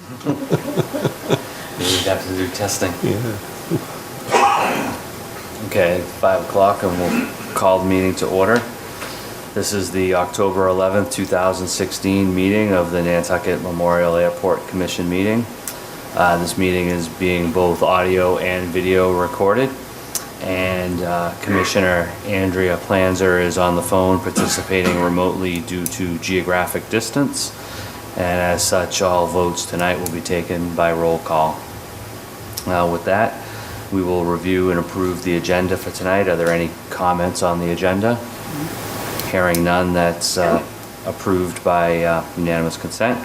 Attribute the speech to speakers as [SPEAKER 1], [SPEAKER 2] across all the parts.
[SPEAKER 1] We'd have to do testing.
[SPEAKER 2] Yeah.
[SPEAKER 1] Okay, 5 o'clock, and we'll call the meeting to order. This is the October 11th, 2016 meeting of the Nantucket Memorial Airport Commission meeting. This meeting is being both audio and video recorded, and Commissioner Andrea Planzer is on the phone participating remotely due to geographic distance, and as such, all votes tonight will be taken by roll call. With that, we will review and approve the agenda for tonight. Are there any comments on the agenda? Hearing none, that's approved by unanimous consent.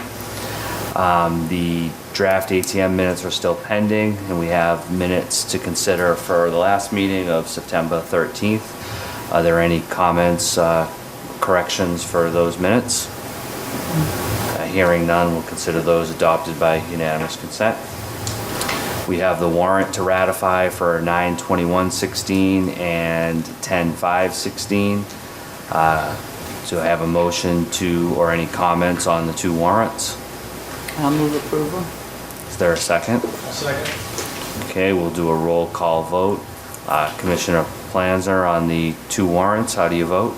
[SPEAKER 1] The draft ATM minutes are still pending, and we have minutes to consider for the last meeting of September 13th. Are there any comments, corrections for those minutes? Hearing none, we'll consider those adopted by unanimous consent. We have the warrant to ratify for 9/21/16 and 10/5/16. So I have a motion to, or any comments on the two warrants?
[SPEAKER 3] I'll move approval.
[SPEAKER 1] Is there a second?
[SPEAKER 4] I'll second.
[SPEAKER 1] Okay, we'll do a roll call vote. Commissioner Planzer, on the two warrants, how do you vote?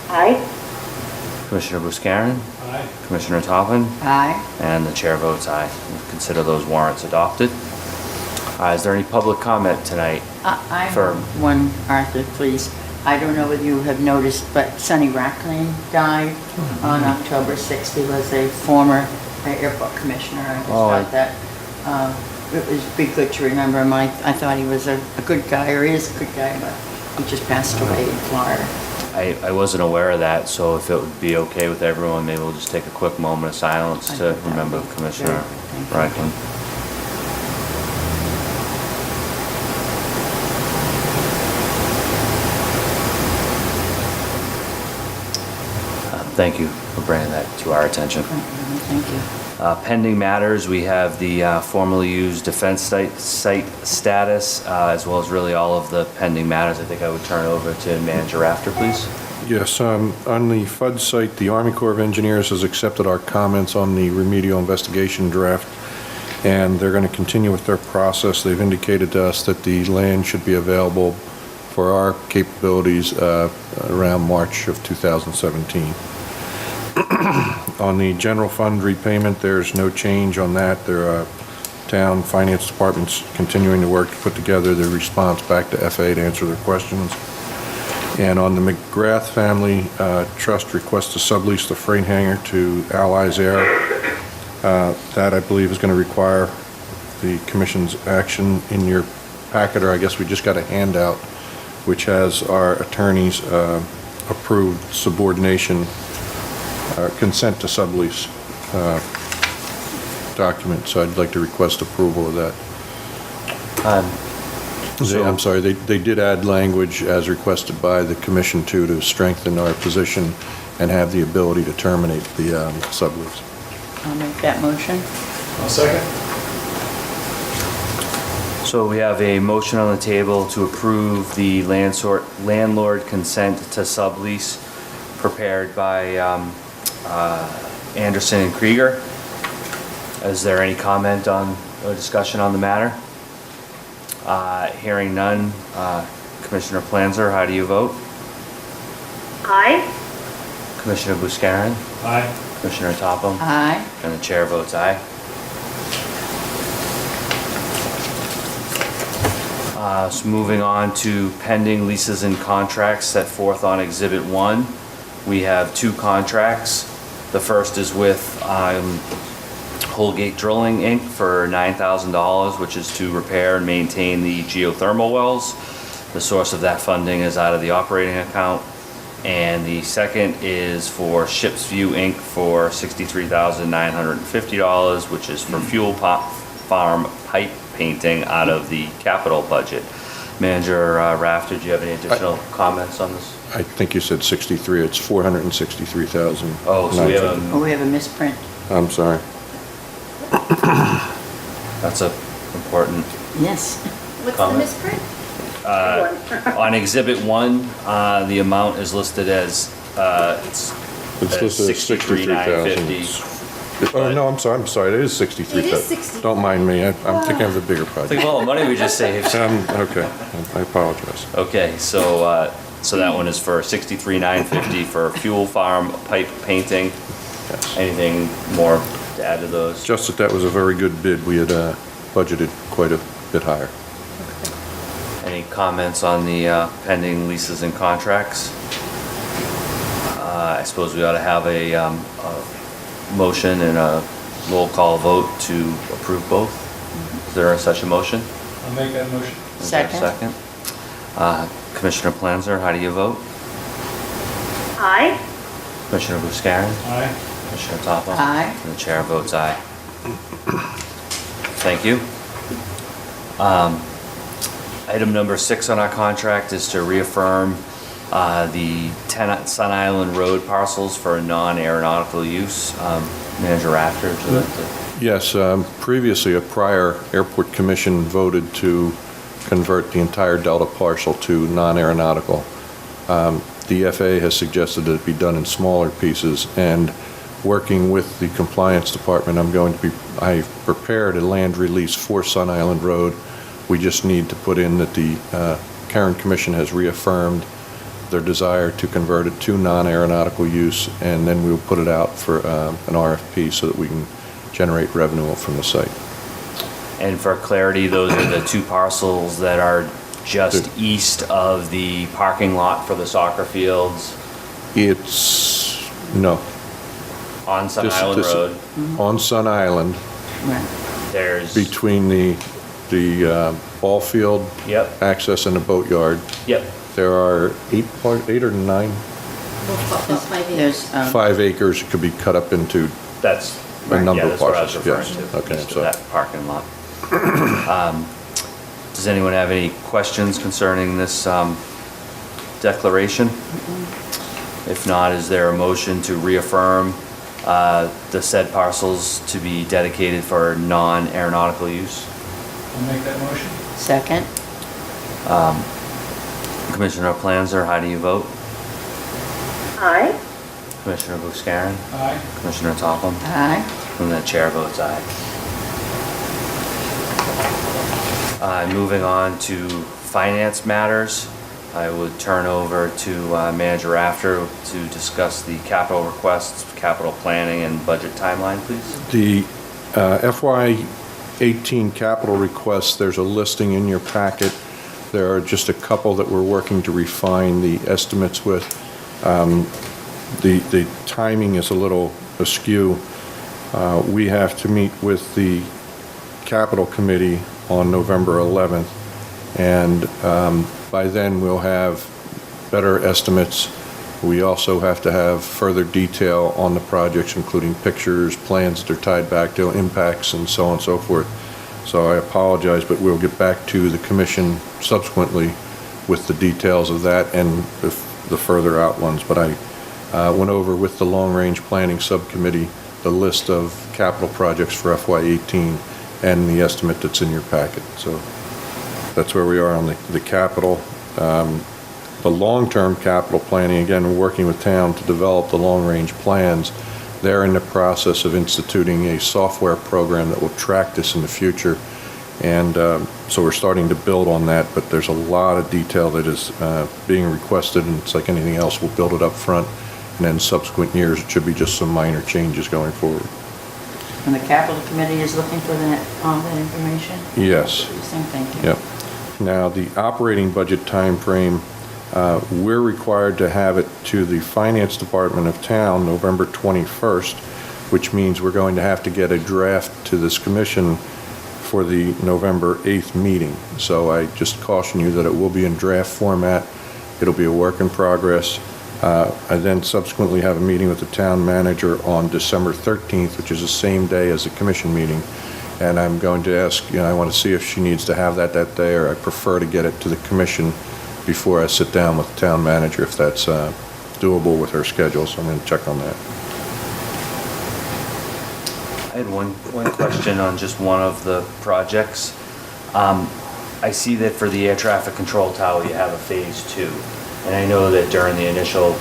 [SPEAKER 5] Aye.
[SPEAKER 1] Commissioner Buscarin?
[SPEAKER 4] Aye.
[SPEAKER 1] Commissioner Toppin?
[SPEAKER 3] Aye.
[SPEAKER 1] And the chair votes aye. We'll consider those warrants adopted. Is there any public comment tonight?
[SPEAKER 3] I
[SPEAKER 1] For-
[SPEAKER 3] have one, Arthur, please. I don't know whether you have noticed, but Sonny Rackling died on October 6th. He was a former airport commissioner. I just
[SPEAKER 1] Oh,
[SPEAKER 3] thought that it would be good to remember him. I thought he was a good guy, or he is a good guy, but he just passed away in Florida.
[SPEAKER 1] I wasn't aware of that, so if it would be okay with everyone, maybe we'll just take a quick moment of silence
[SPEAKER 3] I
[SPEAKER 1] to
[SPEAKER 3] think that would
[SPEAKER 1] remember
[SPEAKER 3] be
[SPEAKER 1] Commissioner
[SPEAKER 3] very good. Thank you.
[SPEAKER 1] Reichlin. Thank you for bringing that to our attention.
[SPEAKER 3] Thank you.
[SPEAKER 1] Pending matters, we have the formerly used defense site status, as well as really all of the pending matters. I think I would turn over to Manager Rafter, please.
[SPEAKER 2] Yes, on the FUD site, the Army Corps of Engineers has accepted our comments on the remedial investigation draft, and they're going to continue with their process. They've indicated to us that the land should be available for our capabilities around March of 2017. On the general fund repayment, there's no change on that. Their town finance department's continuing to work to put together the response back to FA to answer their questions. And on the McGrath family trust request to sublease the freight hangar to Allies Air, that I believe is going to require the commission's action. In your packet, or I guess we just got a handout, which has our attorney's approved subordination consent to sublease document, so I'd like to request approval of that. I'm sorry, they did add language as requested by the commission to strengthen our position and have the ability to terminate the sublease.
[SPEAKER 3] I'll make that motion.
[SPEAKER 4] I'll second.
[SPEAKER 1] So we have a motion on the table to approve the landlord consent to sublease prepared by Anderson and Krieger. Is there any comment on or discussion on the matter? Hearing none, Commissioner Planzer, how do you vote?
[SPEAKER 5] Aye.
[SPEAKER 1] Commissioner Buscarin?
[SPEAKER 4] Aye.
[SPEAKER 1] Commissioner Topham?
[SPEAKER 3] Aye.
[SPEAKER 1] And the chair votes aye. So moving on to pending leases and contracts set forth on Exhibit 1. We have two contracts. The first is with Holgate Drilling, Inc. for $9,000, which is to repair and maintain the geothermal wells. The source of that funding is out of the operating account. And the second is for Ships View, Inc. for $63,950, which is for fuel farm pipe painting out of the capital budget. Manager Rafter, do you have any additional comments on this?
[SPEAKER 2] I think you said 63, it's 463,000.
[SPEAKER 1] Oh, so we have a,
[SPEAKER 3] Oh, we have a misprint.
[SPEAKER 2] I'm sorry.
[SPEAKER 1] that's a important.
[SPEAKER 3] Yes.
[SPEAKER 5] What's
[SPEAKER 1] Comment?
[SPEAKER 5] the misprint?
[SPEAKER 1] On Exhibit 1, the amount is listed as, it's
[SPEAKER 2] It's listed as
[SPEAKER 1] 63,950.
[SPEAKER 2] Oh, no, I'm sorry, it is 63.
[SPEAKER 4] It is 63.
[SPEAKER 2] Don't mind me, I'm thinking of the bigger
[SPEAKER 1] Think
[SPEAKER 2] project.
[SPEAKER 1] of all the money we just saved.
[SPEAKER 2] Okay, I apologize.
[SPEAKER 1] Okay, so, so that one is for 63,950 for fuel farm pipe painting.
[SPEAKER 2] Yes.
[SPEAKER 1] Anything more to add to those?
[SPEAKER 2] Just that was a very good bid, we had budgeted quite a bit higher.
[SPEAKER 1] Any comments on the pending leases and contracts? I suppose we ought to have a motion and a roll call vote to approve both. Is there such a motion?
[SPEAKER 6] I'll make that motion.
[SPEAKER 1] Is there a
[SPEAKER 3] Second.
[SPEAKER 1] Commissioner Planzer, how do you vote?
[SPEAKER 5] Aye.
[SPEAKER 1] Commissioner Buscarin?
[SPEAKER 6] Aye.
[SPEAKER 1] Commissioner Toppel?
[SPEAKER 3] Aye.
[SPEAKER 1] And the chair votes aye. Thank you. Item number 6 on our contract is to reaffirm the 10 Sun Island Road parcels for non-aeronautical use. Manager Rafter, would you like to?
[SPEAKER 2] Yes, previously, a prior airport commission voted to convert the entire Delta parcel to non-aeronautical. The FAA has suggested that it be done in smaller pieces, and working with the compliance department, I prepared a land release for Sun Island Road. We just need to put in that the Karen Commission has reaffirmed their desire to convert it to non-aeronautical use, and then we'll put it out for an RFP so that we can generate revenue from the site.
[SPEAKER 1] And for clarity, those are the 2 parcels that are just east of the parking lot for the soccer fields
[SPEAKER 2] No.
[SPEAKER 1] on Sun
[SPEAKER 2] This-
[SPEAKER 1] Island
[SPEAKER 2] this-
[SPEAKER 1] Road.
[SPEAKER 2] On Sun Island,
[SPEAKER 3] Right.
[SPEAKER 1] There's,
[SPEAKER 2] between the ball field
[SPEAKER 1] yep,
[SPEAKER 2] access and the boatyard,
[SPEAKER 1] yep,
[SPEAKER 2] there are 8 or 9,
[SPEAKER 4] There's 5 acres.
[SPEAKER 3] There's,
[SPEAKER 2] 5 acres could be cut up into
[SPEAKER 1] that's,
[SPEAKER 2] a
[SPEAKER 1] yeah,
[SPEAKER 2] number of
[SPEAKER 1] that's what I was
[SPEAKER 2] parcels.
[SPEAKER 1] referring
[SPEAKER 2] Yes.
[SPEAKER 1] to,
[SPEAKER 2] Okay,
[SPEAKER 1] east of
[SPEAKER 2] so
[SPEAKER 1] that parking lot. Does anyone have any questions concerning this declaration? If not, is there a motion to reaffirm the said parcels to be dedicated for non-aeronautical use?
[SPEAKER 6] I'll make that motion.
[SPEAKER 3] second.
[SPEAKER 1] Commissioner Planzer, how do you vote?
[SPEAKER 5] Aye.
[SPEAKER 1] Commissioner Buscarin?
[SPEAKER 6] Aye.
[SPEAKER 1] Commissioner Topham?
[SPEAKER 3] Aye.
[SPEAKER 1] And the chair votes aye. Moving on to finance matters, I would turn over to Manager Rafter to discuss the capital requests, capital planning, and budget timeline, please.
[SPEAKER 2] the FY18 capital requests. There's a listing in your packet. There are just a couple that we're working to refine the estimates with. The timing is a little askew. We have to meet with the Capital Committee on November 11th, and by then we'll have better estimates. We also have to have further detail on the projects, including pictures, plans that are tied back to impacts, and so on and so forth. So I apologize, but we'll get back to the commission subsequently with the details of that and the further out ones. But I went over with the Long Range Planning Subcommittee the list of capital projects for FY18 and the estimate that's in your packet. So that's where we are on the capital. The long-term capital planning, again, we're working with town to develop the long-range plans. They're in the process of instituting a software program that will track this in the future. And so we're starting to build on that, but there's a lot of detail that is being requested, and it's like anything else, we'll build it up front, and then subsequent years, it should be just some minor changes going forward.
[SPEAKER 3] And the capital committee is looking for that, all that information?
[SPEAKER 2] Yes.
[SPEAKER 3] Thank you.
[SPEAKER 2] Yep. Now, the operating budget timeframe, we're required to have it to the Finance Department of Town November 21st, which means we're going to have to get a draft to this commission for the November 8th meeting. So I just caution you that it will be in draft format. It'll be a work in progress. I then subsequently have a meeting with the town manager on December 13th, which is the same day as the commission meeting. And I'm going to ask, I want to see if she needs to have that day, or I prefer to get it to the commission before I sit down with the town manager, if that's doable with her schedule. So I'm going to check on that.
[SPEAKER 1] I had one question on just one of the projects. I see that for the air traffic control tower, you have a phase 2. And I know that during the initial,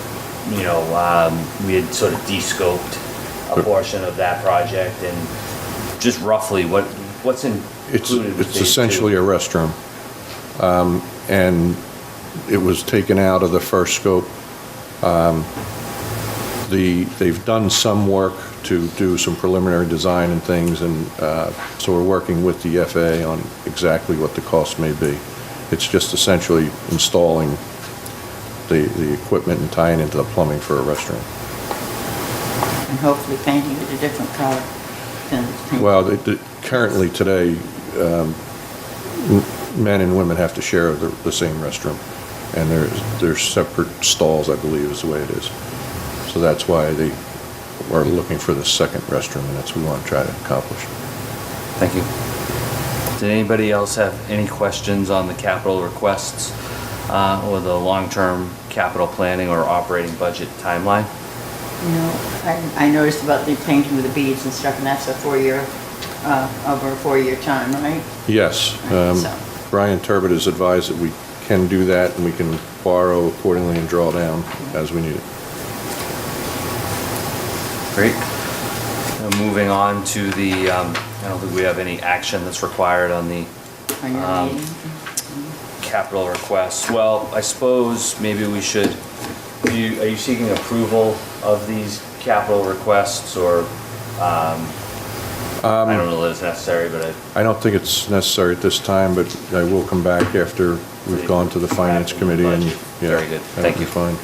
[SPEAKER 1] we had sort of de-scoped a portion of that project, and just roughly what's
[SPEAKER 2] It's
[SPEAKER 1] included with
[SPEAKER 2] it's
[SPEAKER 1] phase
[SPEAKER 2] essentially
[SPEAKER 1] two?
[SPEAKER 2] a restroom. And it was taken out of the first scope. They've done some work to do some preliminary design and things, and so we're working with the FAA on exactly what the cost may be. It's just essentially installing the equipment and tying into the plumbing for a restroom.
[SPEAKER 3] And hopefully painting it a different color than it's painted.
[SPEAKER 2] Well, currently today, men and women have to share the same restroom, and there's separate stalls, I believe, is the way it is. So that's why they are looking for the second restroom, and that's what we want to try to accomplish.
[SPEAKER 1] Thank you. Did anybody else have any questions on the capital requests or the long-term capital planning or operating budget timeline?
[SPEAKER 3] I noticed about the painting with the beads and stuff, and that's a over a 4-year time, right?
[SPEAKER 2] Yes,
[SPEAKER 3] So-
[SPEAKER 2] Brian Turbot has advised that we can do that, and we can borrow accordingly and draw down as we need it.
[SPEAKER 1] Great. Moving on to the, I don't think we have any action that's required on the
[SPEAKER 3] On your meeting?
[SPEAKER 1] capital requests. Well, I suppose maybe we should, are you seeking approval of these capital requests, or, I don't know that it's necessary, but
[SPEAKER 2] I don't think it's necessary at this time, but I will come back after we've gone to the Finance Committee and, yeah.
[SPEAKER 1] Very good.
[SPEAKER 2] that'll
[SPEAKER 1] Thank
[SPEAKER 2] be
[SPEAKER 1] you.
[SPEAKER 2] fine.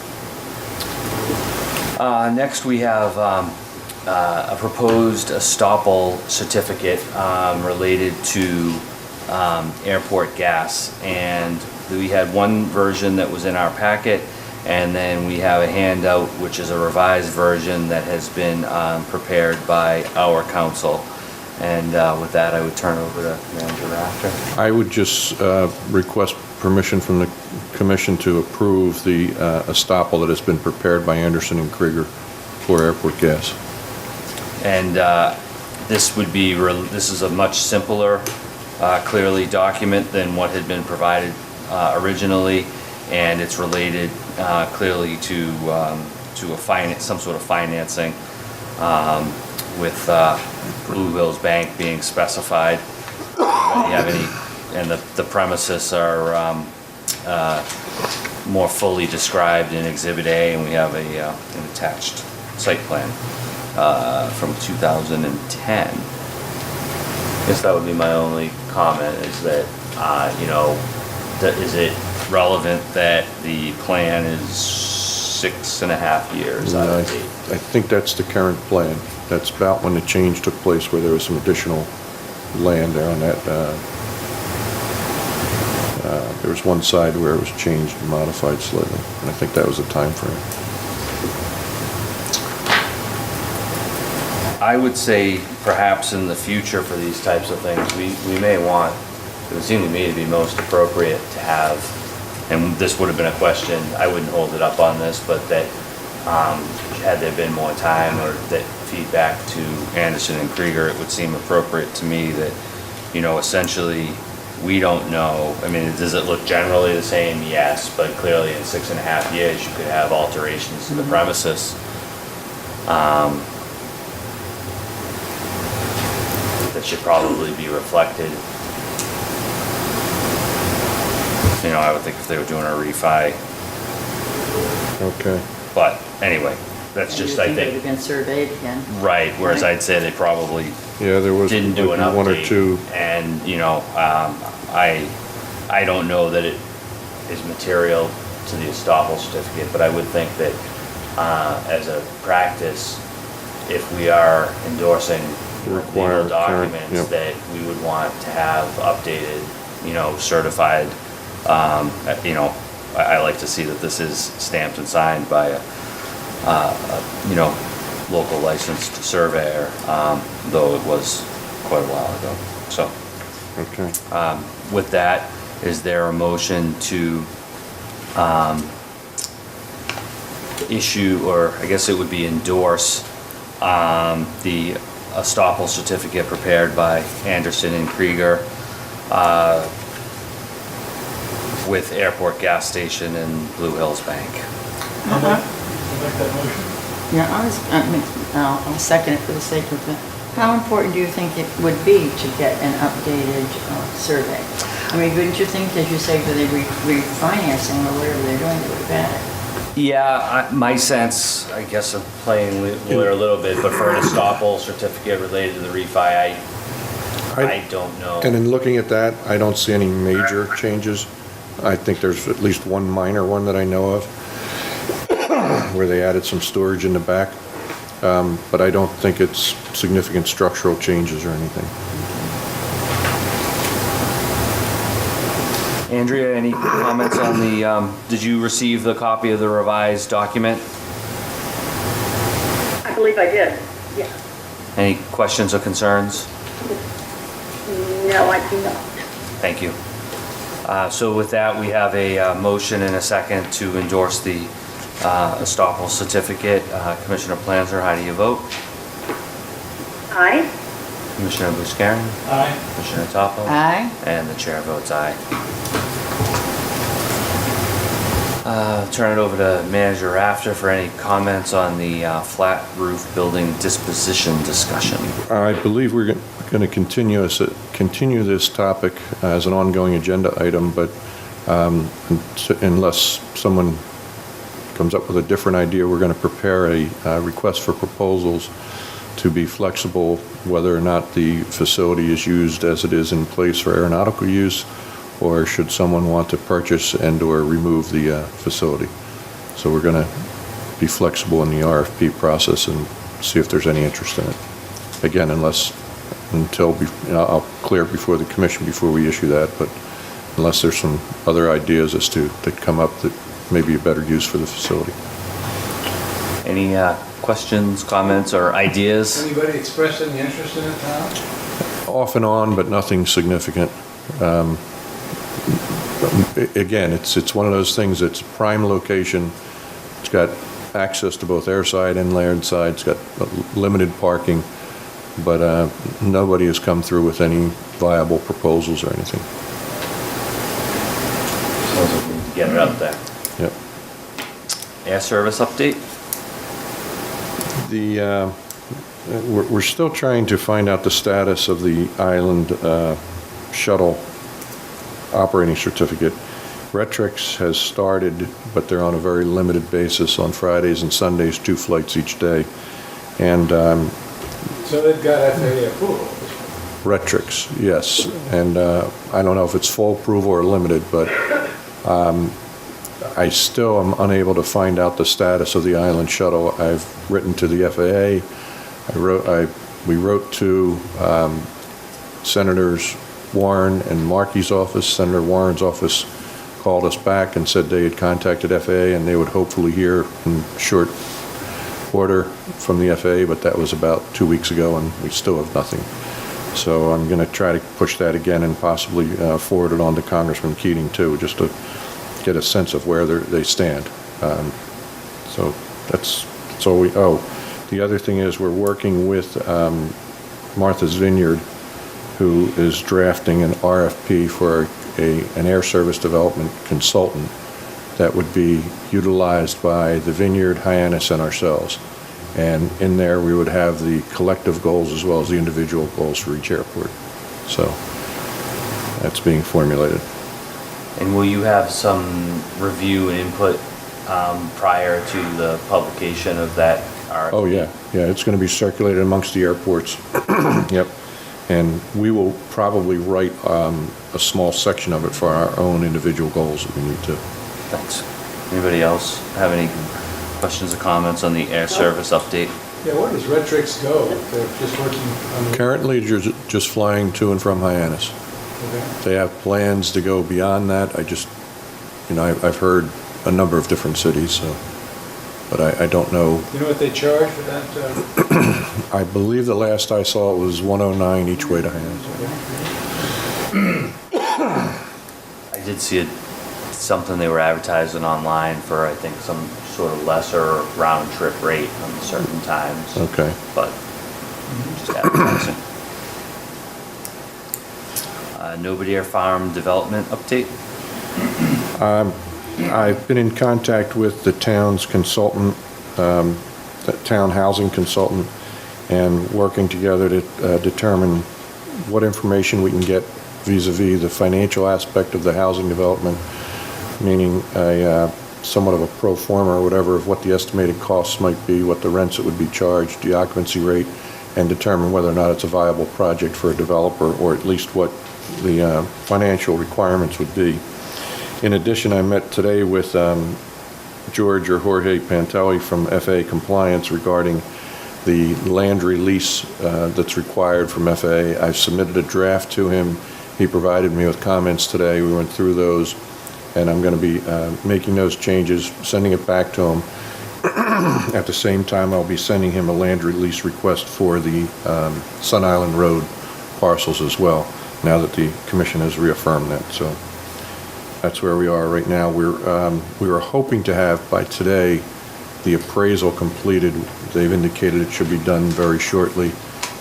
[SPEAKER 1] Next, we have a proposed estoppel certificate related to airport gas. And we had one version that was in our packet, and then we have a handout, which is a revised version that has been prepared by our council. And with that, I would turn over to Manager Rafter.
[SPEAKER 2] I would just request permission from the commission to approve the estoppel that has been prepared by Anderson and Krieger for airport gas.
[SPEAKER 1] And this would be, this is a much simpler, clearly document than what had been provided originally, and it's related clearly to some sort of financing with Blue Hills Bank being specified. Anybody have any, and the premises are more fully described in Exhibit A, and we have an attached site plan from 2010. I guess that would be my only comment, is that, is it relevant that the plan is 6.5 years out of date?
[SPEAKER 2] I think that's the current plan. That's about when the change took place, where there was some additional land there on that. There was one side where it was changed and modified slightly, and I think that was the time frame.
[SPEAKER 1] I would say perhaps in the future for these types of things, we may want, it would seem to me to be most appropriate to have, and this would have been a question, I wouldn't hold it up on this, but that had there been more time or that feedback to Anderson and Krieger, it would seem appropriate to me that, essentially, we don't know. I mean, does it look generally the same? Yes, but clearly in 6.5 years, you could have alterations to the premises. That should probably be reflected. I would think if they were doing a refi,
[SPEAKER 2] Okay.
[SPEAKER 1] but anyway, that's just, I
[SPEAKER 3] It would
[SPEAKER 1] think,
[SPEAKER 3] have been surveyed again.
[SPEAKER 1] right, whereas
[SPEAKER 3] Right.
[SPEAKER 1] I'd say they probably
[SPEAKER 2] Yeah, there was
[SPEAKER 1] didn't do an update.
[SPEAKER 2] one or two.
[SPEAKER 1] And, I don't know that it is material to the estoppel certificate, but I would think that, as a practice, if we are endorsing legal
[SPEAKER 2] Required,
[SPEAKER 1] documents,
[SPEAKER 2] yep.
[SPEAKER 1] that we would want to have updated, certified, I like to see that this is stamped and signed by a local licensed surveyor, though it was quite a while ago. So,
[SPEAKER 2] Okay.
[SPEAKER 1] with that, is there a motion to issue, or I guess it would be endorse, the estoppel certificate prepared by Anderson and Krieger with Airport Gas Station and Blue Hills Bank?
[SPEAKER 6] I'll make that motion.
[SPEAKER 3] Yeah, I'll second it for the sake of it. How important do you think it would be to get an updated survey? I mean, wouldn't you think, as you say, for the refinancing or whatever they're doing, they would have had it?
[SPEAKER 1] Yeah, my sense, I guess, of playing lawyer a little bit, but for an estoppel certificate related to the refi, I don't know.
[SPEAKER 2] And in looking at that, I don't see any major changes. I think there's at least one minor one that I know of, where they added some storage in the back. But I don't think it's significant structural changes or anything.
[SPEAKER 1] Andrea, any comments on the, did you receive the copy of the revised document?
[SPEAKER 5] I believe I did. Yeah.
[SPEAKER 1] Any questions or concerns?
[SPEAKER 5] No, I do not.
[SPEAKER 1] Thank you. So with that, we have a motion and a second to endorse the estoppel certificate. Commissioner Planzer, how do you vote?
[SPEAKER 5] Aye.
[SPEAKER 1] Commissioner Buscarin?
[SPEAKER 6] Aye.
[SPEAKER 1] Commissioner Topo?
[SPEAKER 3] Aye.
[SPEAKER 1] And the chair votes aye. Turn it over to Manager Rafter for any comments on the flat roof building disposition discussion.
[SPEAKER 2] I believe we're going to continue this topic as an ongoing agenda item, but unless someone comes up with a different idea, we're going to prepare a request for proposals to be flexible, whether or not the facility is used as it is in place for aeronautical use, or should someone want to purchase and/or remove the facility. So we're going to be flexible in the RFP process and see if there's any interest in it. Again, I'll clear before the commission before we issue that, but unless there's some other ideas that come up that may be a better use for the facility.
[SPEAKER 1] Any questions, comments, or ideas?
[SPEAKER 6] Anybody expressed any interest in it now?
[SPEAKER 2] Off and on, but nothing significant. Again, it's one of those things, it's a prime location. It's got access to both airside and landside. It's got limited parking, but nobody has come through with any viable proposals or anything.
[SPEAKER 1] Sounds like we need to get it out there.
[SPEAKER 2] Yep.
[SPEAKER 1] Air service update?
[SPEAKER 2] We're still trying to find out the status of the island shuttle operating certificate. Retrix has started, but they're on a very limited basis on Fridays and Sundays, 2 flights each day. And
[SPEAKER 6] So they've got FAA approval.
[SPEAKER 2] Retrix, yes. And I don't know if it's full approval or limited, but I still am unable to find out the status of the island shuttle. I've written to the FAA. We wrote to Senators Warren and Markey's office. Senator Warren's office called us back and said they had contacted FAA and they would hopefully hear in short order from the FAA, but that was about 2 weeks ago and we still have nothing. So I'm going to try to push that again and possibly forward it on to Congressman Keating too, just to get a sense of where they stand. So that's all we. Oh, the other thing is we're working with Martha's Vineyard, who is drafting an RFP for an air service development consultant that would be utilized by the Vineyard, Hyannis, and ourselves. And in there, we would have the collective goals as well as the individual goals for each airport. So that's being formulated.
[SPEAKER 1] And will you have some review and input prior to the publication of that RFP?
[SPEAKER 2] Oh, yeah. Yeah, it's going to be circulated amongst the airports. Yep. And we will probably write a small section of it for our own individual goals if we need to.
[SPEAKER 1] Thanks. Anybody else have any questions or comments on the air service update?
[SPEAKER 6] Yeah, where does Retrix go? They're just working on the...
[SPEAKER 2] Currently, you're just flying to and from Hyannis.
[SPEAKER 6] Okay.
[SPEAKER 2] They have plans to go beyond that. I've heard a number of different cities, so, but I don't know.
[SPEAKER 6] You know what they charge for that?
[SPEAKER 2] I believe the last I saw it was $109 each way to Hyannis.
[SPEAKER 1] I did see something they were advertising online for, I think, some sort of lesser round trip rate on certain times.
[SPEAKER 2] Okay.
[SPEAKER 1] But just advertising. Nobody Farm development update?
[SPEAKER 2] I've been in contact with the town's consultant. town housing consultant and working together to determine what information we can get vis-à-vis the financial aspect of the housing development, meaning somewhat of a pro forma or whatever of what the estimated costs might be, what the rents that would be charged, the occupancy rate, and determine whether or not it's a viable project for a developer, or at least what the financial requirements would be. In addition, I met today with George or Jorge Pantelli from FAA Compliance regarding the land release that's required from FAA. I've submitted a draft to him. He provided me with comments today. We went through those, and I'm going to be making those changes, sending it back to him. At the same time, I'll be sending him a land release request for the Sun Island Road parcels as well, now that the commission has reaffirmed that. So that's where we are right now. We were hoping to have by today the appraisal completed. They've indicated it should be done very shortly,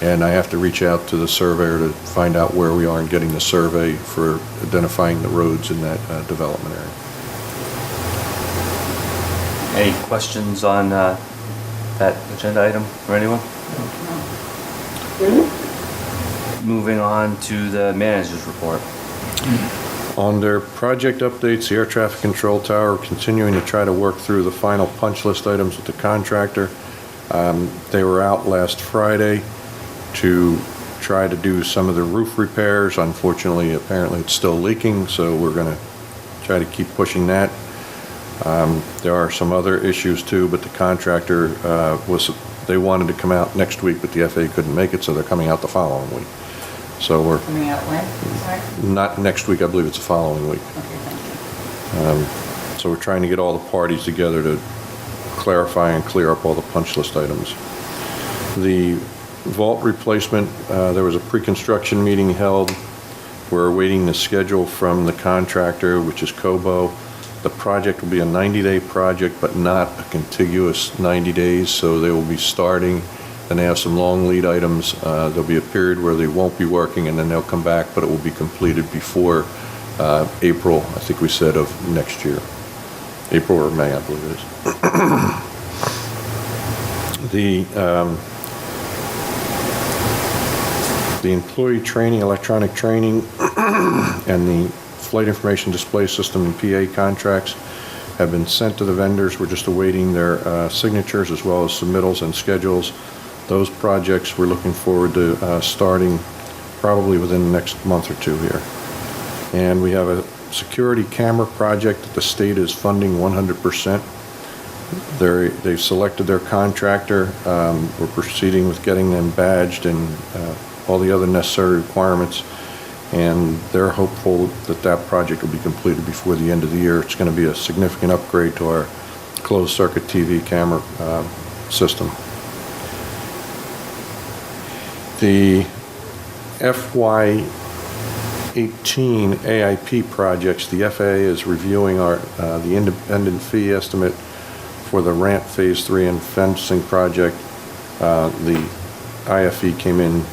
[SPEAKER 2] and I have to reach out to the surveyor to find out where we are in getting the survey for identifying the roads in that development area.
[SPEAKER 1] Any questions on that agenda item for anyone? Moving on to the manager's report.
[SPEAKER 2] On their project updates, the air traffic control tower, continuing to try to work through the final punch list items with the contractor. They were out last Friday to try to do some of the roof repairs. Unfortunately, apparently it's still leaking, so we're going to try to keep pushing that. There are some other issues too, but the contractor they wanted to come out next week, but the FAA couldn't make it, so they're coming out the following week. So we're
[SPEAKER 3] Coming out when? Sorry?
[SPEAKER 2] not next week, I believe it's the following week.
[SPEAKER 3] Okay, thank you.
[SPEAKER 2] So we're trying to get all the parties together to clarify and clear up all the punch list items. The vault replacement, there was a pre-construction meeting held. We're awaiting the schedule from the contractor, which is Cobo. The project will be a 90-day project, but not a contiguous 90 days, so they will be starting, then they have some long lead items. There'll be a period where they won't be working, and then they'll come back, but it will be completed before April, I think we said, of next year. April or May, I believe it is. The employee training, electronic training, and the flight information display system and PA contracts have been sent to the vendors. We're just awaiting their signatures as well as submittals and schedules. Those projects we're looking forward to starting probably within the next month or two here. And we have a security camera project that the state is funding 100%. They've selected their contractor. We're proceeding with getting them badged and all the other necessary requirements, and they're hopeful that that project will be completed before the end of the year. It's going to be a significant upgrade to our closed circuit TV camera system. The FY18 AIP projects, the FAA is reviewing the independent fee estimate for the ramp phase 3 and fencing project. The IFE came in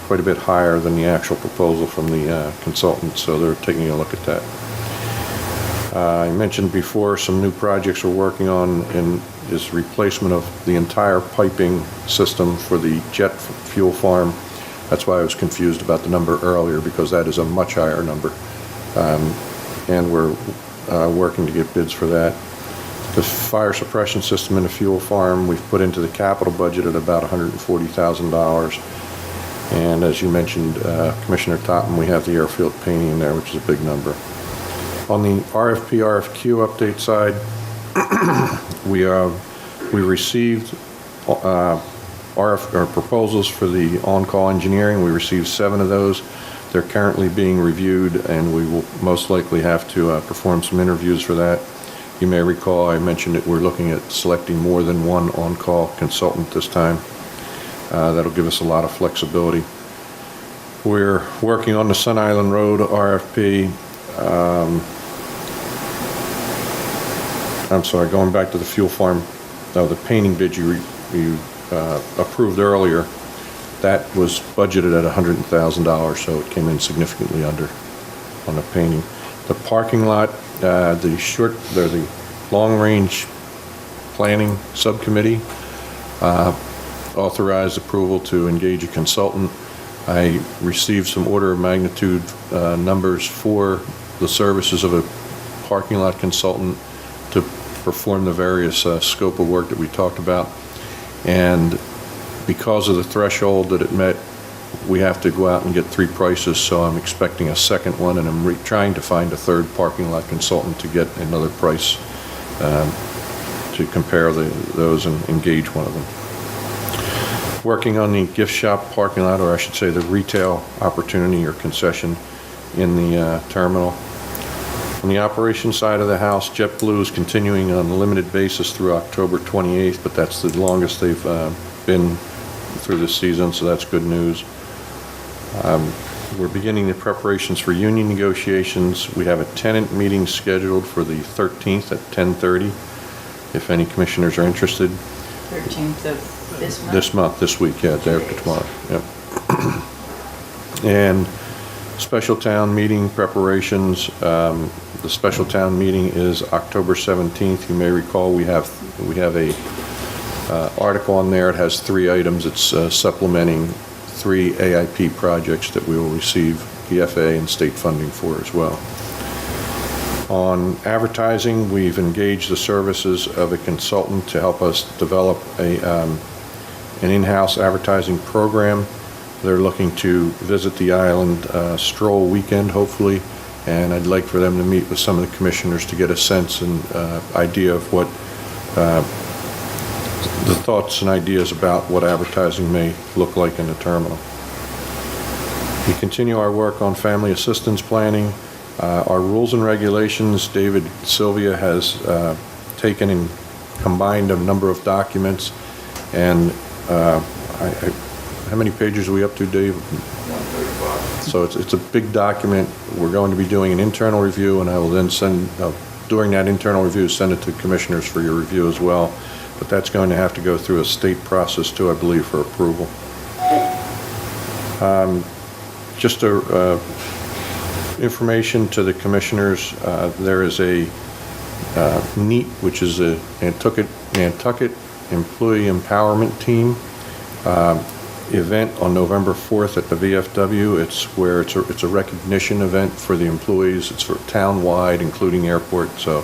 [SPEAKER 2] quite a bit higher than the actual proposal from the consultant, so they're taking a look at that. I mentioned before some new projects we're working on in is replacement of the entire piping system for the jet fuel farm. That's why I was confused about the number earlier, because that is a much higher number. And we're working to get bids for that. The fire suppression system in the fuel farm, we've put into the capital budget at about $140,000. And as you mentioned, Commissioner Totten, we have the airfield painting in there, which is a big number. On the RFP, RFQ update side, we received our proposals for the on-call engineering. We received 7 of those. They're currently being reviewed, and we will most likely have to perform some interviews for that. You may recall I mentioned that we're looking at selecting more than one on-call consultant this time. That'll give us a lot of flexibility. We're working on the Sun Island Road RFP. I'm sorry, going back to the fuel farm, the painting bid you approved earlier, that was budgeted at $100,000, so it came in significantly under on the painting. The parking lot, the long-range planning subcommittee Authorize approval to engage a consultant. I received some order of magnitude numbers for the services of a parking lot consultant to perform the various scope of work that we talked about. And because of the threshold that it met, we have to go out and get 3 prices, so I'm expecting a second one, and I'm trying to find a third parking lot consultant to get another price to compare those and engage one of them. Working on the gift shop parking lot, or I should say the retail opportunity or concession in the terminal. On the operations side of the house, JetBlue is continuing on a limited basis through October 28th, but that's the longest they've been through this season, so that's good news. We're beginning the preparations for union negotiations. We have a tenant meeting scheduled for the 13th at 10:30, if any commissioners are interested.
[SPEAKER 3] 13th of this month?
[SPEAKER 2] This month, this week, yeah, day after tomorrow, yep. And special town meeting preparations. The special town meeting is October 17th. You may recall we have a article on there. It has 3 items. It's supplementing 3 AIP projects that we will receive EFA and state funding for as well. On advertising, we've engaged the services of a consultant to help us develop an in-house advertising program. They're looking to visit the island stroll weekend, hopefully, and I'd like for them to meet with some of the commissioners to get a sense and idea of what the thoughts and ideas about what advertising may look like in the terminal. We continue our work on family assistance planning. Our rules and regulations, David Sylvia has taken and combined a number of documents, and how many pages are we up to, Dave? 135. So it's a big document. We're going to be doing an internal review, and I will then send, during that internal review, send it to commissioners for your review as well. But that's going to have to go through a state process too, I believe, for approval. Just information to the commissioners, there is a NEAT, which is a Nantucket Employee Empowerment Team event on November 4th at the VFW. It's a recognition event for the employees. It's for town-wide, including airport. So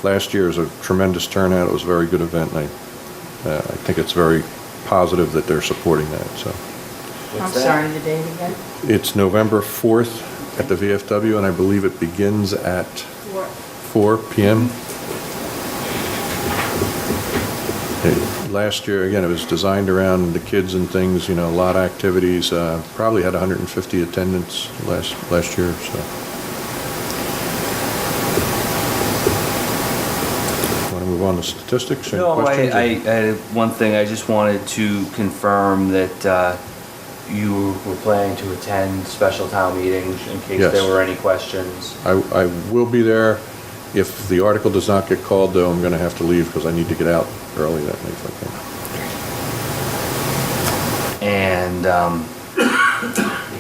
[SPEAKER 2] last year was a tremendous turnout. It was a very good event, and I think it's very positive that they're supporting that. So
[SPEAKER 3] I'm sorry, the date again?
[SPEAKER 2] it's November 4th at the VFW, and I believe it begins at 4 p.m. Last year, again, it was designed around the kids and things, a lot of activities. Probably had 150 attendants last year, so. Want to move on to statistics? Any
[SPEAKER 1] No,
[SPEAKER 2] questions?
[SPEAKER 1] I had one thing. I just wanted to confirm that you were planning to attend special town meetings in case
[SPEAKER 2] Yes.
[SPEAKER 1] there were any questions.
[SPEAKER 2] I will be there. If the article does not get called, though, I'm going to have to leave because I need to get out early that night, if I can.
[SPEAKER 1] And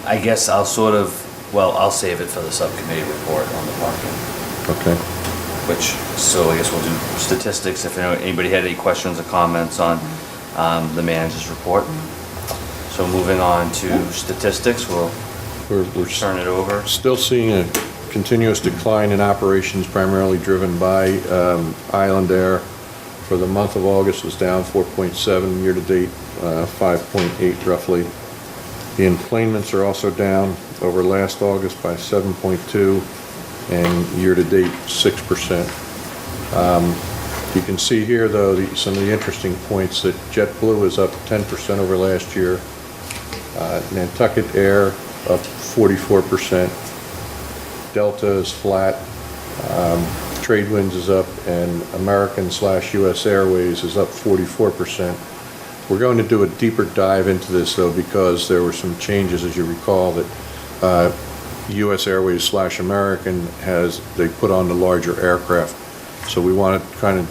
[SPEAKER 1] I guess I'll I'll save it for the subcommittee report on the parking.
[SPEAKER 2] Okay.
[SPEAKER 1] So I guess we'll do statistics if anybody had any questions or comments on the manager's report. So moving on to statistics, we'll
[SPEAKER 2] We're
[SPEAKER 1] turn it over.
[SPEAKER 2] still seeing a continuous decline in operations, primarily driven by Island Air. For the month of August, was down 4.7, year-to-date 5.8 roughly. The enplanements are also down over last August by 7.2, and year-to-date 6%. You can see here, though, some of the interesting points that JetBlue is up 10% over last year. Nantucket Air up 44%. Delta is flat. Tradewinds is up, and American/US Airways is up 44%. We're going to do a deeper dive into this, though, because there were some changes, as you recall, that US Airways/American they put on the larger aircraft. So we want to kind of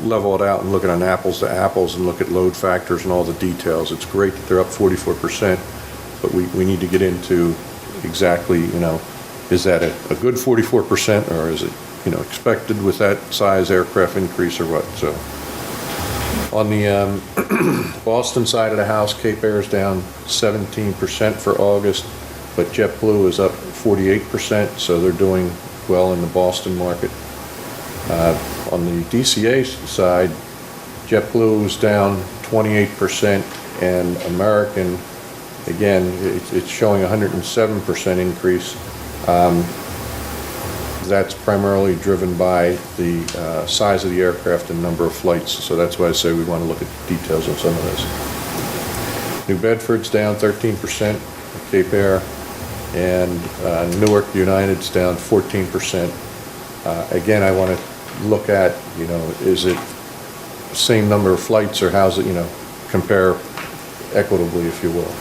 [SPEAKER 2] level it out and look at an apples to apples and look at load factors and all the details. It's great that they're up 44%, but we need to get into exactly, is that a good 44%, or is it, expected with that size aircraft increase or what? So On the Boston side of the house, Cape Air is down 17% for August, but JetBlue is up 48%, so they're doing well in the Boston market. On the DCA side, JetBlue is down 28%, and American, again, it's showing a 107% increase. That's primarily driven by the size of the aircraft and number of flights, so that's why I say we want to look at the details on some of this. New Bedford's down 13%, Cape Air, and Newark United's down 14%. Again, I want to look at, is it the same number of flights, or how's it, compare equitably, if you will.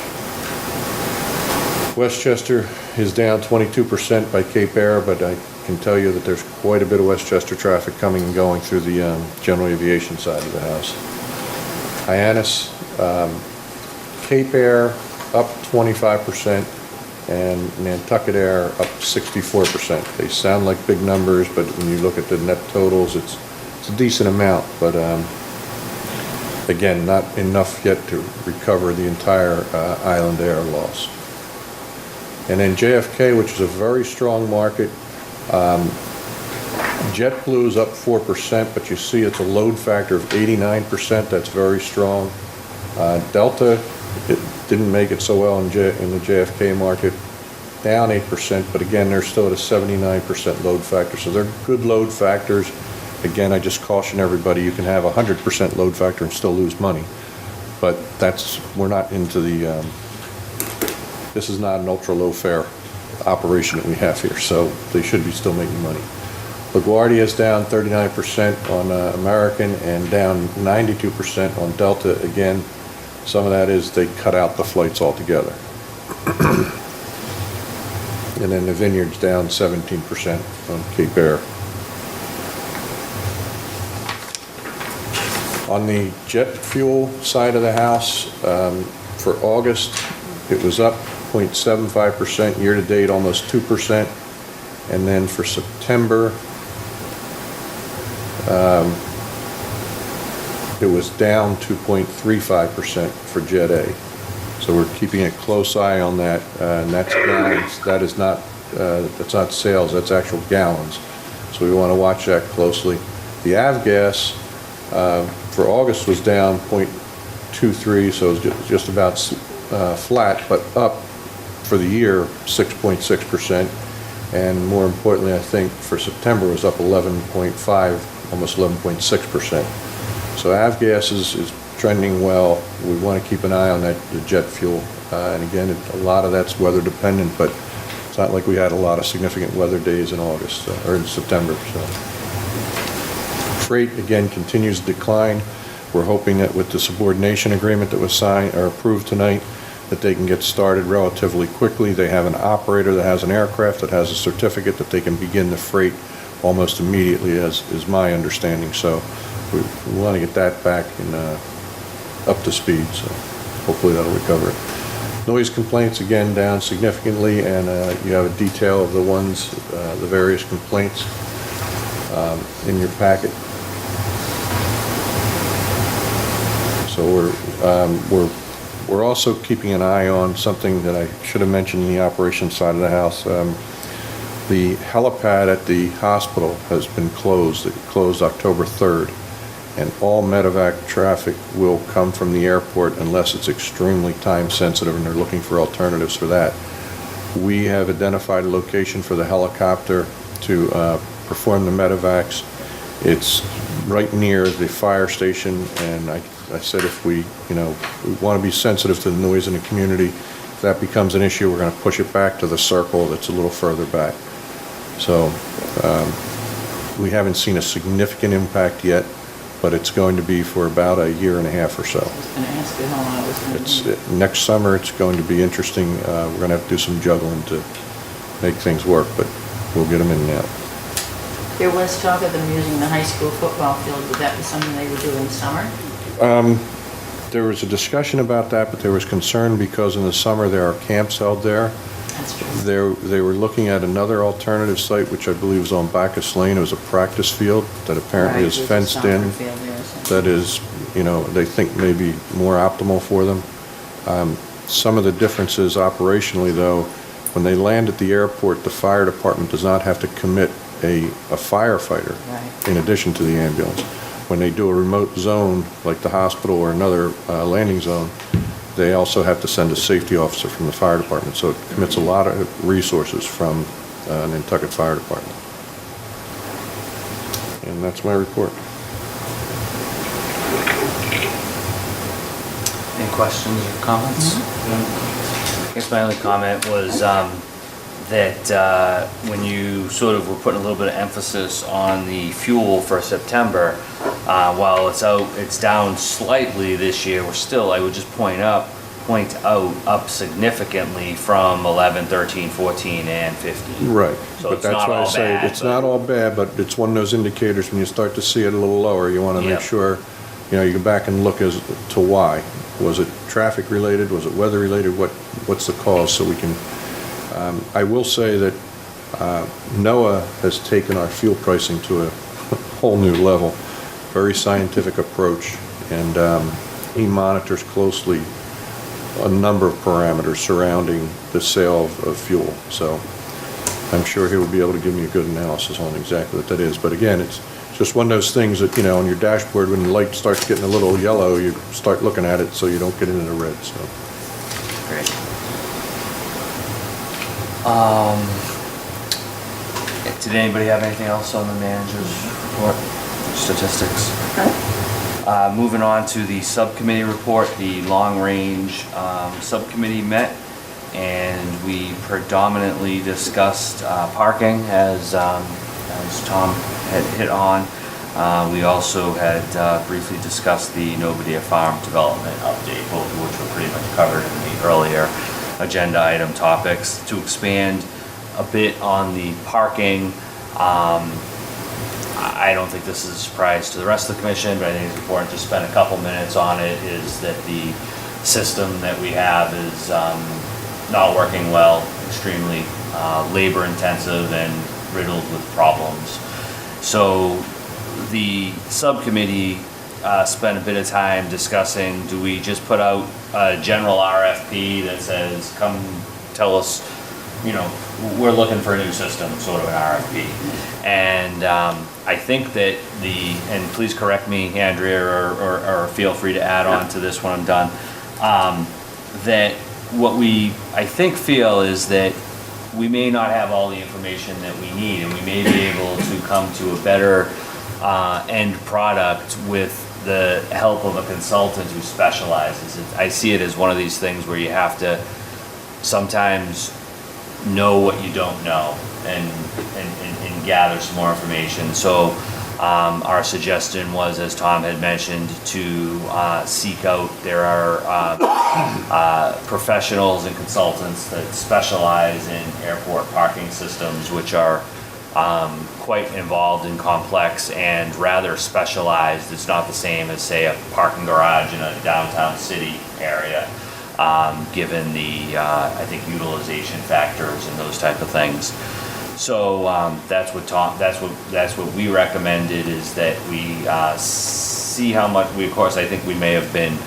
[SPEAKER 2] Westchester is down 22% by Cape Air, but I can tell you that there's quite a bit of Westchester traffic coming and going through the general aviation side of the house. Hyannis, Cape Air up 25%, and Nantucket Air up 64%. They sound like big numbers, but when you look at the net totals, it's a decent amount, but again, not enough yet to recover the entire island air loss. And then JFK, which is a very strong market, JetBlue is up 4%, but you see it's a load factor of 89%. That's very strong. Delta, it didn't make it so well in the JFK market, down 8%, but again, they're still at a 79% load factor, so they're good load factors. Again, I just caution everybody, you can have a 100% load factor and still lose money, but we're not into the, this is not an ultra-low fare operation that we have here, so they should be still making money. LaGuardia is down 39% on American and down 92% on Delta. Again, some of that is they cut out the flights altogether. And then the Vineyard's down 17% on Cape Air. On the jet fuel side of the house, for August, it was up 0.75%, year-to-date almost 2%, and then for September, it was down 2.35% for Jet A. So we're keeping a close eye on that, and that's gallons. That's not sales, that's actual gallons. So we want to watch that closely. The avgas for August was down 0.23, so it was just about flat, but up for the year 6.6%, and more importantly, I think for September was up 11.5, almost 11.6%. So avgas is trending well. We want to keep an eye on the jet fuel, and again, a lot of that's weather dependent, but it's not like we had a lot of significant weather days in August or in September. So freight again continues to decline. We're hoping that with the subordination agreement that was signed or approved tonight, that they can get started relatively quickly. They have an operator that has an aircraft that has a certificate that they can begin the freight almost immediately, as is my understanding. So we want to get that back and up to speed. So hopefully that'll recover it. Noise complaints again down significantly, and you have a detail of the ones, the various complaints in your packet. So we're also keeping an eye on something that I should have mentioned in the operations side of the house. The helipad at the hospital has been closed. It closed October 3rd, and all medevac traffic will come from the airport unless it's extremely time sensitive and they're looking for alternatives for that. We have identified a location for the helicopter to perform the medevacs. It's right near the fire station, and I said if we want to be sensitive to the noise in the community, if that becomes an issue, we're going to push it back to the circle that's a little further back. So we haven't seen a significant impact yet, but it's going to be for about a year and a half or so.
[SPEAKER 3] I was going to ask you how long it was going to be.
[SPEAKER 2] Next summer, it's going to be interesting. We're going to have to do some juggling to make things work, but we'll get them in now.
[SPEAKER 3] There was talk of them using the high school football field. Would that be something they would do in the summer?
[SPEAKER 2] There was a discussion about that, but there was concern because in the summer there are camps held there.
[SPEAKER 3] That's true.
[SPEAKER 2] They were looking at another alternative site, which I believe is on Bacchus Lane. It was a practice field that apparently is fenced in. That is they think may be more optimal for them. Some of the differences operationally, though, when they land at the airport, the fire department does not have to commit a firefighter
[SPEAKER 3] Right.
[SPEAKER 2] in addition to the ambulance. When they do a remote zone, like the hospital or another landing zone, they also have to send a safety officer from the fire department. So it commits a lot of resources from Nantucket Fire Department. And that's my report.
[SPEAKER 1] Any questions or comments? I guess my only comment was that when you sort of were putting a little bit of emphasis on the fuel for September, while it's down slightly this year, we're still, I would just point out, up significantly from 11, 13, 14, and 15.
[SPEAKER 2] Right.
[SPEAKER 1] So
[SPEAKER 2] But
[SPEAKER 1] it's
[SPEAKER 2] that's
[SPEAKER 1] not
[SPEAKER 2] why I
[SPEAKER 1] all
[SPEAKER 2] say
[SPEAKER 1] bad,
[SPEAKER 2] it's
[SPEAKER 1] but-
[SPEAKER 2] not all bad, but it's one of those indicators when you start to see it a little lower, you want to make
[SPEAKER 1] Yep.
[SPEAKER 2] sure, you go back and look as to why. Was it traffic related? Was it weather related? What's the cause? So we can, I will say that NOAA has taken our fuel pricing to a whole new level, very scientific approach, and he monitors closely a number of parameters surrounding the sale of fuel. So I'm sure he will be able to give me a good analysis on exactly what that is. But again, it's just one of those things that, on your dashboard, when the light starts getting a little yellow, you start looking at it so you don't get into the red, so.
[SPEAKER 1] Great. Did anybody have anything else on the manager's report, statistics? Moving on to the subcommittee report, the long-range subcommittee met, and we predominantly discussed parking, as Tom had hit on. We also had briefly discussed the Novadia Farm development update, both of which were pretty much covered in the earlier agenda item topics. To expand a bit on the parking, I don't think this is a surprise to the rest of the commission, but I think it's important to spend a couple minutes on it, is that the system that we have is not working well, extremely labor intensive and riddled with problems. So the subcommittee spent a bit of time discussing, do we just put out a general RFP that says, come tell us, we're looking for a new system, sort of an RFP. And I think that and please correct me, Andrea, or feel free to add on to this when I'm done, that what we, I think, feel is that we may not have all the information that we need, and we may be able to come to a better end product with the help of a consultant who specializes. I see it as one of these things where you have to sometimes know what you don't know and gather some more information. So our suggestion was, as Tom had mentioned, to seek out, there are professionals and consultants that specialize in airport parking systems, which are quite involved and complex and rather specialized. It's not the same as, say, a parking garage in a downtown city area, given the, I think, utilization factors and those type of things. So that's what we recommended, is that we see how much of course, I think we may have been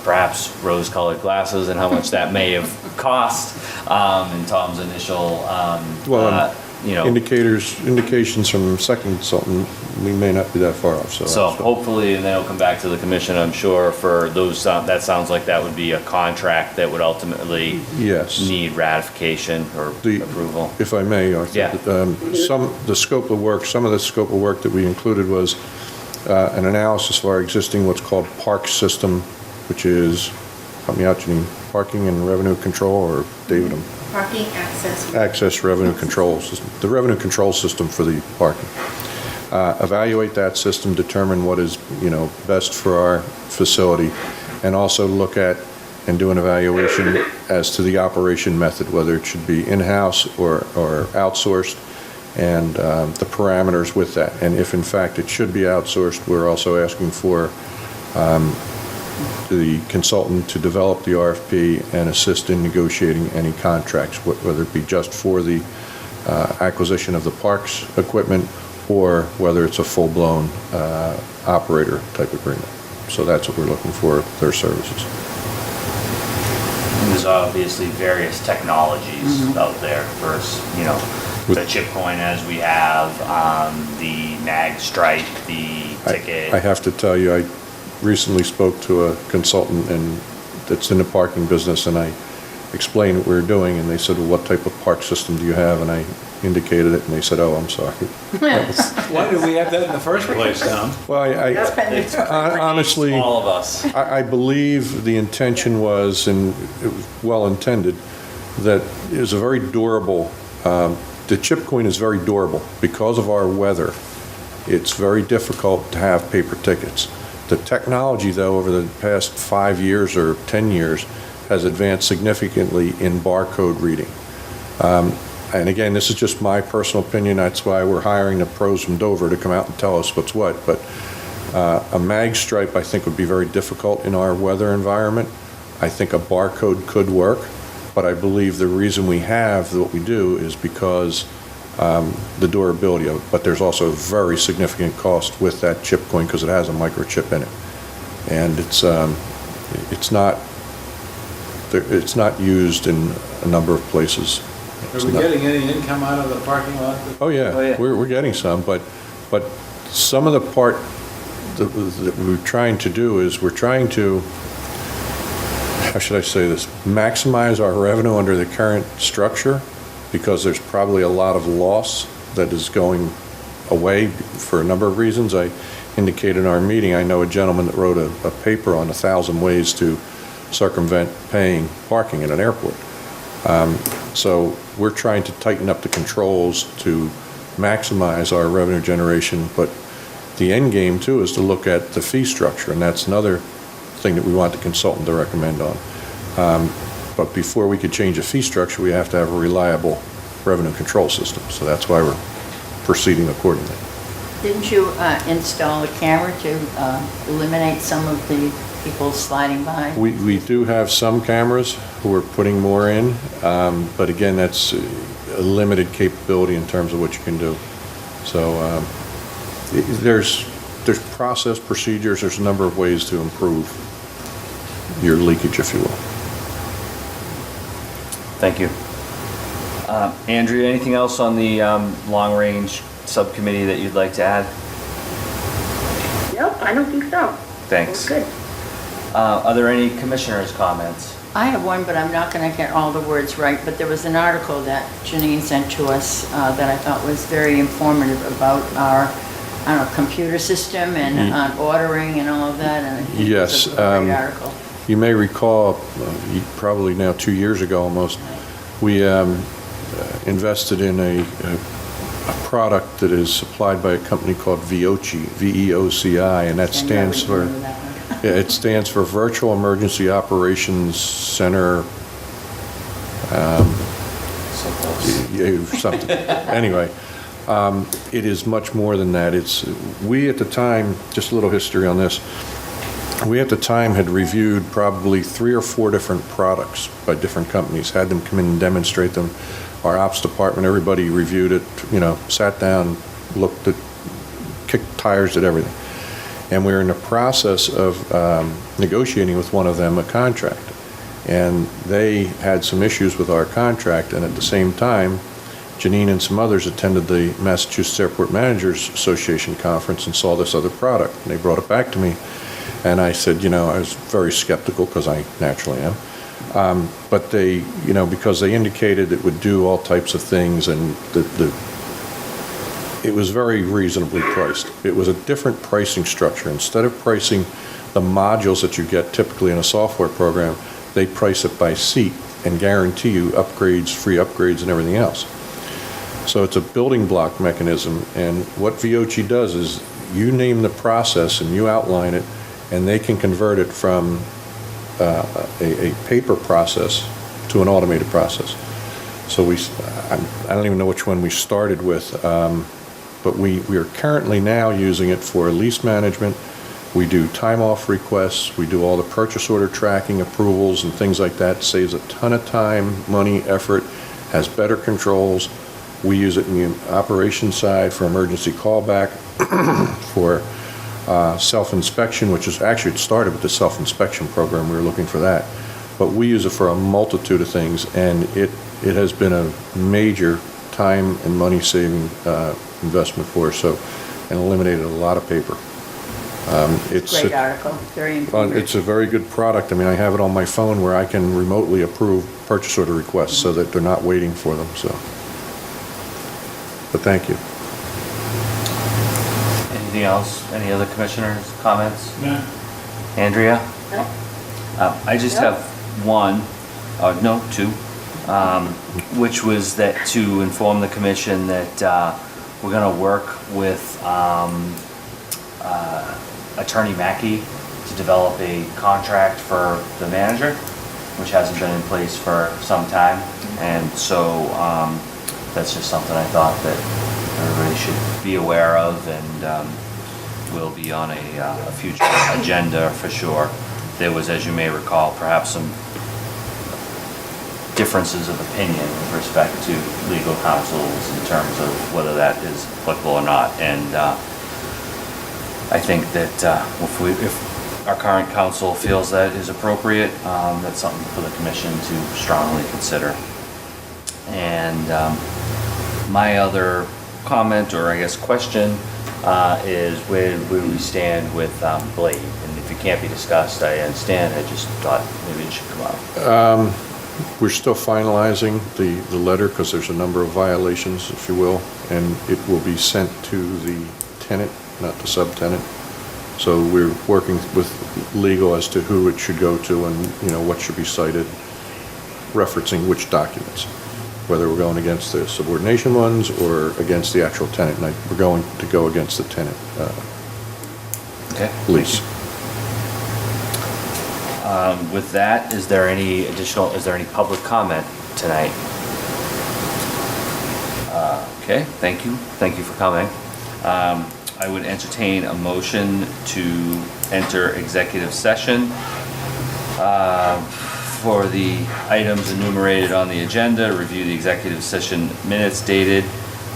[SPEAKER 1] perhaps rose-colored glasses and how much that may have cost in Tom's initial,
[SPEAKER 2] Indications from second consultant, we may not be that far off, so.
[SPEAKER 1] So hopefully, and then it'll come back to the commission, I'm sure, for those, that sounds like that would be a contract that would ultimately
[SPEAKER 2] Yes.
[SPEAKER 1] need ratification or
[SPEAKER 2] The-
[SPEAKER 1] approval.
[SPEAKER 2] If I may, Arthur.
[SPEAKER 1] Yeah.
[SPEAKER 2] Some of the scope of work that we included was an analysis of our existing what's called park system, which is, help me out, Janine, parking and revenue control, or David?
[SPEAKER 4] Parking access.
[SPEAKER 2] Access revenue control system, the revenue control system for the parking. Evaluate that system, determine what is, best for our facility, and also look at and do an evaluation as to the operation method, whether it should be in-house or outsourced, and the parameters with that. And if in fact it should be outsourced, we're also asking for the consultant to develop the RFP and assist in negotiating any contracts, whether it be just for the acquisition of the parks equipment, or whether it's a full-blown operator type agreement. So that's what we're looking for, their services.
[SPEAKER 1] And there's obviously various technologies out there versus, the chip coin as we have, the mag stripe, the ticket.
[SPEAKER 2] I have to tell you, I recently spoke to a consultant that's in the parking business, and I explained what we were doing, and they said, well, what type of park system do you have? And I indicated it, and they said, oh, I'm sorry.
[SPEAKER 6] Why did we have that in the first place, Tom?
[SPEAKER 2] Well, honestly,
[SPEAKER 1] All of us.
[SPEAKER 2] I believe the intention was, and it was well-intended, that it was a very durable, the chip coin is very durable. Because of our weather, it's very difficult to have paper tickets. The technology, though, over the past 5 years or 10 years, has advanced significantly in barcode reading. And again, this is just my personal opinion. That's why we're hiring the pros from Dover to come out and tell us what's what. But a mag stripe, I think, would be very difficult in our weather environment. I think a barcode could work, but I believe the reason we have what we do is because the durability of it. But there's also a very significant cost with that chip coin because it has a microchip in it, and it's not used in a number of places.
[SPEAKER 6] Are we getting any income out of the parking lot?
[SPEAKER 2] Oh, yeah.
[SPEAKER 1] Oh, yeah.
[SPEAKER 2] We're getting some, but some of the part that we're trying to do is we're trying to, how should I say this, maximize our revenue under the current structure, because there's probably a lot of loss that is going away for a number of reasons. I indicated in our meeting, I know a gentleman that wrote a paper on 1,000 ways to circumvent paying parking at an airport. So we're trying to tighten up the controls to maximize our revenue generation, but the end game too is to look at the fee structure, and that's another thing that we want the consultant to recommend on. But before we could change the fee structure, we have to have a reliable revenue control system, so that's why we're proceeding accordingly.
[SPEAKER 3] Didn't you install a camera to eliminate some of the people sliding by?
[SPEAKER 2] We do have some cameras who are putting more in, but again, that's a limited capability in terms of what you can do. So there's process, procedures, there's a number of ways to improve your leakage, if you will.
[SPEAKER 1] Thank you. Andrea, anything else on the long-range subcommittee that you'd like to add?
[SPEAKER 5] Nope, I don't think so.
[SPEAKER 1] Thanks.
[SPEAKER 5] We're good.
[SPEAKER 1] Are there any commissioners' comments?
[SPEAKER 3] I have one, but I'm not going to get all the words right, but there was an article that Janine sent to us that I thought was very informative about our, computer system and ordering and all of that, and I think
[SPEAKER 2] Yes,
[SPEAKER 3] it was a great article.
[SPEAKER 2] You may recall, probably now 2 years ago almost, we invested in a product that is supplied by a company called VEOCI, V-E-O-C-I, and that stands for, it stands for Virtual Emergency Operations Center, something. Anyway, it is much more than that. We at the time, just a little history on this, we at the time had reviewed probably 3 or 4 different products by different companies, had them come in and demonstrate them. Our ops department, everybody reviewed it, sat down, looked at, kicked tires at everything. And we were in the process of negotiating with one of them a contract. And they had some issues with our contract, and at the same time, Janine and some others attended the Massachusetts Airport Managers Association conference and saw this other product. And they brought it back to me. And I said, I was very skeptical, because I naturally am. But they, because they indicated it would do all types of things, and it was very reasonably priced. It was a different pricing structure. Instead of pricing the modules that you get typically in a software program, they price it by seat and guarantee you upgrades, free upgrades, and everything else. So it's a building block mechanism, and what VEOCI does is you name the process and you outline it, and they can convert it from a paper process to an automated process. So I don't even know which one we started with, but we are currently now using it for lease management. We do time off requests, we do all the purchase order tracking, approvals, and things like that. Saves a ton of time, money, effort, has better controls. We use it in the operations side for emergency callback, for self-inspection, which is actually, it started with the self-inspection program. We were looking for that. But we use it for a multitude of things, and it has been a major time and money-saving investment for us, so, and eliminated a lot of paper.
[SPEAKER 3] Great article, very informative.
[SPEAKER 2] It's a very good product. I mean, I have it on my phone where I can remotely approve purchase order requests so that they're not waiting for them, so. But thank you.
[SPEAKER 1] Anything else? Any other commissioners' comments?
[SPEAKER 6] No.
[SPEAKER 1] Andrea?
[SPEAKER 5] No.
[SPEAKER 1] I just have one, no, two, which was that to inform the commission that we're going to work with Attorney Mackey to develop a contract for the manager, which hasn't been in place for some time. And so that's just something I thought that everybody should be aware of, and will be on a future agenda for sure. There was, as you may recall, perhaps some differences of opinion with respect to legal counsels in terms of whether that is applicable or not. And I think that if our current counsel feels that is appropriate, that's something for the commission to strongly consider. And my other comment, or I guess question, is where we stand with Blade. And if it can't be discussed, I understand. I just thought maybe it should come up.
[SPEAKER 2] We're still finalizing the letter because there's a number of violations, if you will, and it will be sent to the tenant, not the subtenant. So we're working with legal as to who it should go to and, you know, what should be cited, referencing which documents, whether we're going against the subordination ones or against the actual tenant. And we're going to go against the tenant
[SPEAKER 1] Okay.
[SPEAKER 2] lease.
[SPEAKER 1] With that, is there any public comment tonight? Okay, thank you for coming. I would entertain a motion to enter executive session for the items enumerated on the agenda, review the executive session minutes dated,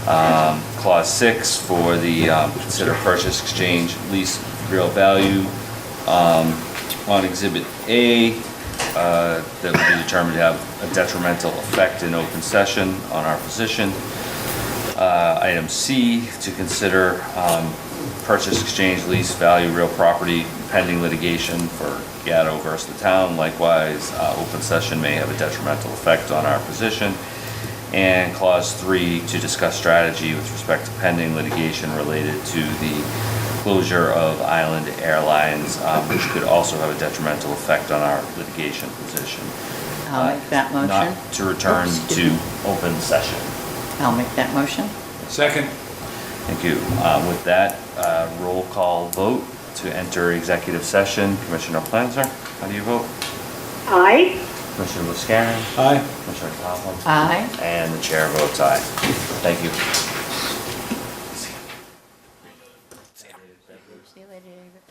[SPEAKER 1] clause 6 for the consider purchase, exchange, lease, real value, on Exhibit A, that would be determined to have a detrimental effect in open session on our position. Item C, to consider purchase, exchange, lease, value, real property, pending litigation for Gatto versus the town. Likewise, open session may have a detrimental effect on our position. And clause 3, to discuss strategy with respect to pending litigation related to the closure of Island Airlines, which could also have a detrimental effect on our litigation position.
[SPEAKER 3] I'll make that motion.
[SPEAKER 1] Not to return
[SPEAKER 3] Oops,
[SPEAKER 1] to open session.
[SPEAKER 3] I'll make that motion.
[SPEAKER 6] Second.
[SPEAKER 1] Thank you. With that, roll call vote to enter executive session. Commissioner Planzer, how do you vote?
[SPEAKER 5] Aye.
[SPEAKER 1] Commissioner Buscarin?
[SPEAKER 6] Aye.
[SPEAKER 1] Commissioner Coughlin?
[SPEAKER 3] Aye.
[SPEAKER 1] And the chair votes aye. Thank you.
[SPEAKER 3] See you later, David.